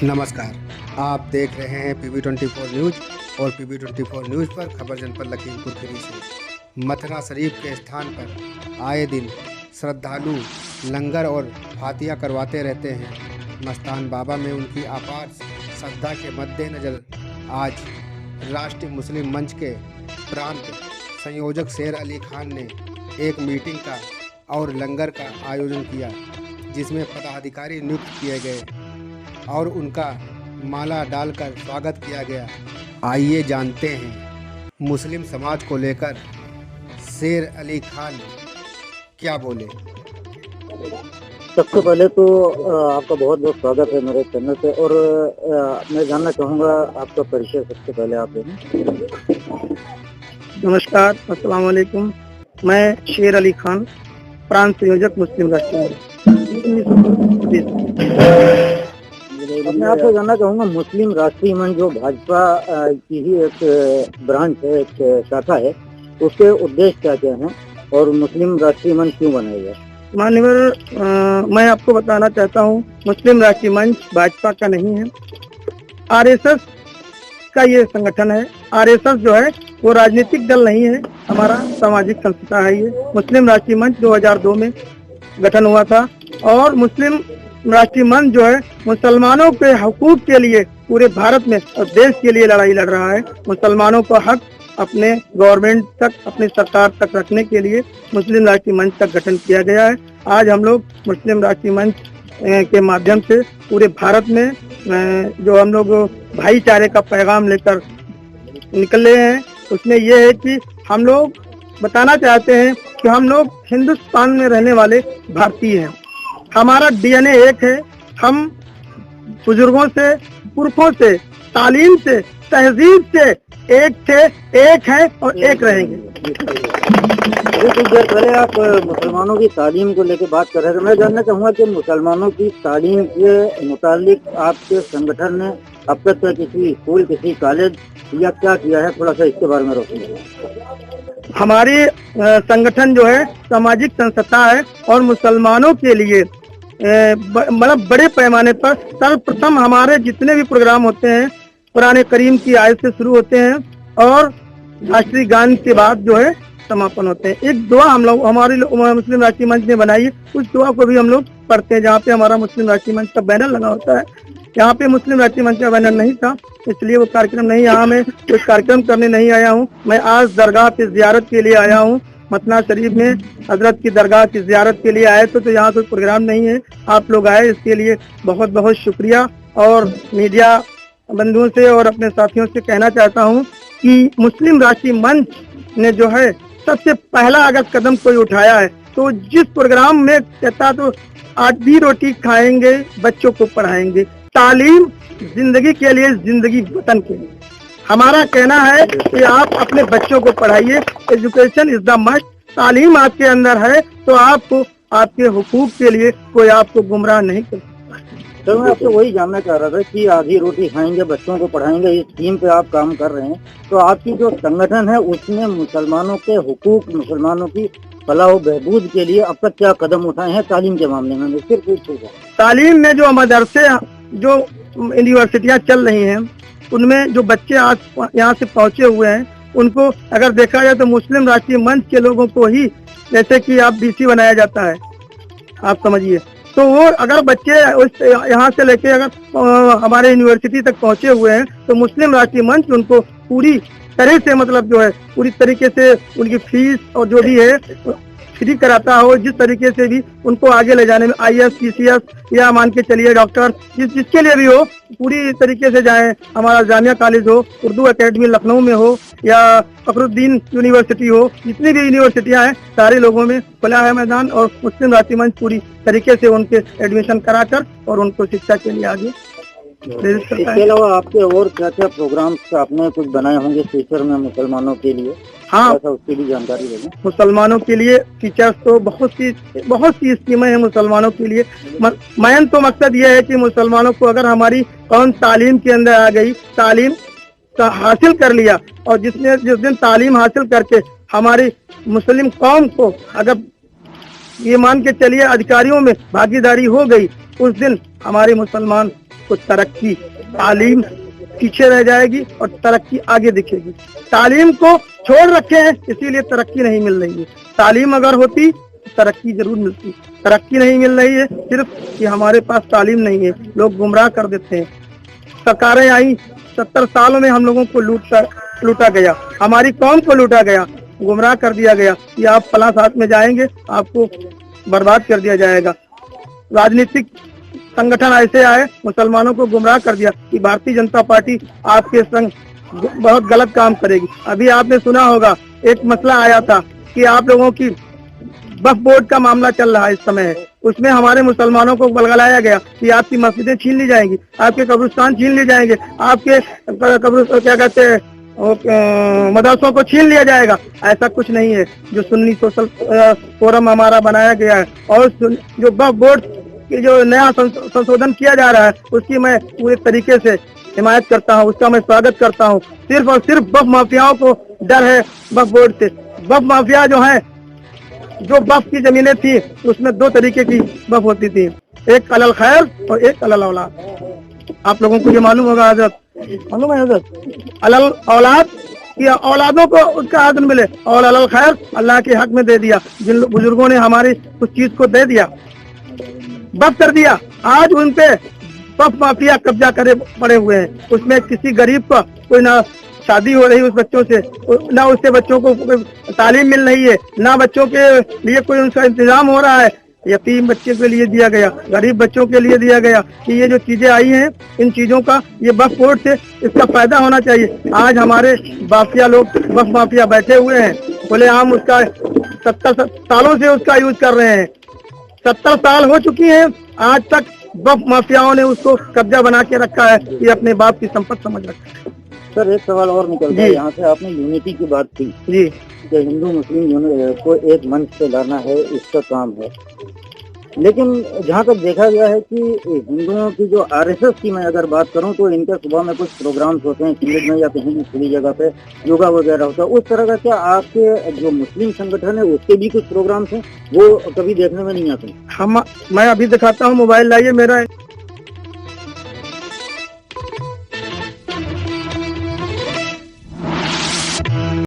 नमस्कार, आप देख रहे हैं PB24 न्यूज़ और PB24 न्यूज़ पर खबर जनपद लखीमपुर खीरी से। मथुरा शरीफ के स्थान पर आए दिन श्रद्धालु लंगर और फातिया करवाते रहते हैं। मस्तान बाबा में उनकी अपार श्रद्धा के मद्देनज़र आज राष्ट्रीय मुस्लिम मंच के प्रांत संयोजक शेर अली खान ने एक मीटिंग का और लंगर का आयोजन किया, जिसमें पदाधिकारी नियुक्त किए गए और उनका माला डालकर स्वागत किया गया। आइए जानते हैं मुस्लिम समाज को लेकर शेर अली खान क्या बोले। सबसे पहले तो आपका बहुत बहुत स्वागत है मेरे चैनल पे। और मैं जानना चाहूँगा आपका परिचय सबसे पहले आप दें। नमस्कार, अस्सलाम वालेकुम। मैं शेर अली खान, प्रांत संयोजक मुस्लिम राष्ट्रीय। मैं आपसे जानना चाहूँगा, मुस्लिम राष्ट्रीय मंच जो भाजपा की ही एक ब्रांच है, एक शाखा है, उसके उद्देश्य क्या क्या हैं और मुस्लिम राष्ट्रीय मंच क्यों बनाया गया? मान्यवर, मैं आपको बताना चाहता हूँ, मुस्लिम राष्ट्रीय मंच भाजपा का नहीं है, आरएसएस का ये संगठन है। आरएसएस जो है वो राजनीतिक दल नहीं है, हमारा सामाजिक संस्था है। ये मुस्लिम राष्ट्रीय मंच 2002 में गठन हुआ था और मुस्लिम राष्ट्रीय मंच जो है मुसलमानों के हकूक के लिए पूरे भारत में और देश के लिए लड़ाई लड़ रहा है। मुसलमानों का हक अपने गवर्नमेंट तक, अपनी सरकार तक रखने के लिए मुस्लिम राष्ट्रीय मंच का गठन किया गया है। आज हम लोग मुस्लिम राष्ट्रीय मंच के माध्यम से पूरे भारत में जो हम लोग भाईचारे का पैगाम लेकर निकले हैं, उसमें यह है कि हम लोग बताना चाहते हैं कि हम लोग हिंदुस्तान में रहने वाले भारतीय हैं। हमारा डीएनए एक है। हम बुजुर्गों से, पुरखों से, तालीम से, तहजीब से एक थे, एक हैं और एक रहेंगे। कुछ देर पहले आप मुसलमानों की तालीम को लेकर बात कर रहे थे। मैं जानना चाहूँगा कि मुसलमानों की तालीम के मुतालिक आपके संगठन ने अब तक किसी स्कूल, किसी कॉलेज या क्या किया है, थोड़ा सा इसके बारे में रोशनी। हमारी संगठन जो है सामाजिक संस्था है और मुसलमानों के लिए मतलब बड़े पैमाने पर सर्वप्रथम हमारे जितने भी प्रोग्राम होते हैं कुरान करीम की आयत से शुरू होते हैं और राष्ट्रीय गान के बाद जो है समापन होते हैं। एक दुआ हम लोग हमारी मुस्लिम राष्ट्रीय मंच ने बनाई है, उस दुआ को भी हम लोग पढ़ते हैं, जहाँ पे हमारा मुस्लिम राष्ट्रीय मंच का बैनर लगा होता है। यहाँ पे मुस्लिम राष्ट्रीय मंच का बैनर नहीं था, इसलिए वो कार्यक्रम नहीं। यहाँ मैं कोई कार्यक्रम करने नहीं आया हूँ। मैं आज दरगाह पे जियारत के लिए आया हूँ। मथुरा शरीफ में हजरत की दरगाह की जियारत के लिए आए तो यहाँ कोई प्रोग्राम नहीं है। आप लोग आए, इसके लिए बहुत बहुत शुक्रिया। और मीडिया बंधुओं से और अपने साथियों से कहना चाहता हूँ कि मुस्लिम राष्ट्रीय मंच ने जो है सबसे पहला अगर कदम कोई उठाया है तो जिस प्रोग्राम में कहता तो आधी रोटी खाएंगे, बच्चों को पढ़ाएंगे। तालीम जिंदगी के लिए, जिंदगी वतन के लिए। हमारा कहना है कि आप अपने बच्चों को पढ़ाइए। Education is the must. तालीम आपके अंदर है तो आपको आपके हुकूक के लिए कोई आपको गुमराह नहीं कर सकता। तो मैं आपसे वही जानना चाह रहा था कि आधी रोटी खाएंगे, बच्चों को पढ़ाएंगे, इस थीम पे आप काम कर रहे हैं, तो आपकी जो संगठन है उसमें मुसलमानों के हुकूक, मुसलमानों की फलाह बहबूद के लिए अब तक क्या कदम उठाए हैं तालीम के मामले में? सिर्फ पूछूंगा, तालीम में जो मदरसे, जो यूनिवर्सिटियाँ चल रही हैं, उनमें जो बच्चे आज यहाँ से पहुँचे हुए हैं, उनको अगर देखा जाए तो मुस्लिम राष्ट्रीय मंच के लोगों को ही, जैसे कि आप बीसी बनाया जाता है, आप समझिए, तो वो अगर बच्चे यहाँ से लेके अगर हमारे यूनिवर्सिटी तक पहुँचे हुए हैं तो मुस्लिम राष्ट्रीय मंच उनको पूरी तरह से, मतलब जो है पूरी तरीके से उनकी फीस और जो भी है फ्री कराता हो। जिस तरीके से भी उनको आगे ले जाने में IAS, PCS या मान के चलिए डॉक्टर, जिसके लिए भी हो, पूरी तरीके से जाएं। हमारा जामिया कॉलेज हो, उर्दू एकेडमी लखनऊ में हो या फखरुद्दीन यूनिवर्सिटी हो, जितनी भी यूनिवर्सिटियां हैं, सारे लोगों में खुला है मैदान और मुस्लिम राष्ट्रीय मंच पूरी तरीके से उनके एडमिशन कराकर और उनको शिक्षा के लिए आगे। इसके अलावा आपके और क्या क्या प्रोग्राम्स आपने कुछ बनाए होंगे फ्यूचर में मुसलमानों के लिए? हाँ, उसकी भी जानकारी देंगे। मुसलमानों के लिए फीचर्स तो बहुत सी स्कीमें हैं मुसलमानों के लिए। मेन तो मकसद ये है कि मुसलमानों को अगर हमारी कौन तालीम के अंदर आ गई, तालीम का हासिल कर लिया और जिस दिन तालीम हासिल करके हमारी मुस्लिम कौम को अगर ये मान के चलिए अधिकारियों में भागीदारी हो गई, उस दिन हमारे मुसलमान तो तरक्की, तालीम पीछे रह जाएगी और तरक्की आगे दिखेगी। तालीम को छोड़ रखे हैं इसीलिए तरक्की नहीं मिल रही है। तालीम अगर होती तो तरक्की जरूर मिलती। तरक्की नहीं मिल रही है सिर्फ कि हमारे पास तालीम नहीं है, लोग गुमराह कर देते हैं। सरकारें आई, 70 सालों में हम लोगों को लूटा गया, हमारी कौम को लूटा गया, गुमराह कर दिया गया कि आप फलां साथ में जाएंगे आपको बर्बाद कर दिया जाएगा। राजनीतिक संगठन ऐसे आए, मुसलमानों को गुमराह कर दिया कि भारतीय जनता पार्टी आपके संग बहुत गलत काम करेगी। अभी आपने सुना होगा एक मसला आया था कि आप लोगों की वक्फ बोर्ड का मामला चल रहा है इस समय है, उसमें हमारे मुसलमानों को बलगलाया गया कि आपकी मस्जिदें छीन ली जाएंगी, आपके कब्रिस्तान छीन लिए जाएंगे, आपके क्या कहते हैं मदरसों को छीन लिया जाएगा। ऐसा कुछ नहीं है। जो सुन्नी सोशल फोरम हमारा बनाया गया है और जो वक्फ बोर्ड की जो नया संशोधन किया जा रहा है उसकी मैं पूरे तरीके से हिमायत करता हूँ, उसका मैं स्वागत करता हूँ। सिर्फ और सिर्फ वक्फ माफियाओं को डर है वक्फ बोर्ड से। वक्फ माफिया जो है, जो वक्फ की जमीनें थी उसमें 2 तरीके की वक्फ होती थी, एक अलल खैर और एक अलल औलाद। आप लोगों को ये मालूम होगा हजरत, मालूम है हजरत? अलल औलाद कि औलादों को उसका हक मिले और अलल खैर अल्लाह के हक में दे दिया। जिन बुजुर्गों ने हमारी उस चीज को दे दिया, वक्फ कर दिया, आज उन पे वक्फ माफिया कब्जा करे पड़े हुए हैं। उसमें किसी गरीब का कोई ना शादी हो रही उस बच्चों से, ना उससे बच्चों को तालीम मिल रही है, ना बच्चों के लिए कोई उनका इंतजाम हो रहा है। यतीम बच्चे के लिए दिया गया, गरीब बच्चों के लिए दिया गया कि ये जो चीजें आई हैं इन चीजों का ये वक्फ बोर्ड से इसका फायदा होना चाहिए। आज हमारे माफिया लोग, वक्फ माफिया बैठे हुए हैं, बोले हम उसका 70 सालों से उसका यूज कर रहे हैं। 70 साल हो चुकी हैं, आज तक वक्फ माफियाओं ने उसको कब्जा बना के रखा है, ये अपने बाप की संपत्ति समझ रखा है। सर एक सवाल और निकलता है यहाँ से, आपने यूनिटी की बात की जी, कि हिंदू मुस्लिम को एक मंच पे लाना है, इसका काम है। लेकिन जहाँ तक देखा गया है कि हिंदुओं की जो आरएसएस की मैं अगर बात करूँ तो इनके सुबह में कुछ प्रोग्राम्स होते हैं सीरीज में या कहीं भी खुली जगह पे योगा वगैरह होता है, उस तरह का क्या आपके जो मुस्लिम संगठन है उसके भी कुछ प्रोग्राम्स हैं वो कभी देखने में नहीं आते? मैं अभी दिखाता हूँ, मोबाइल लाइए मेरा।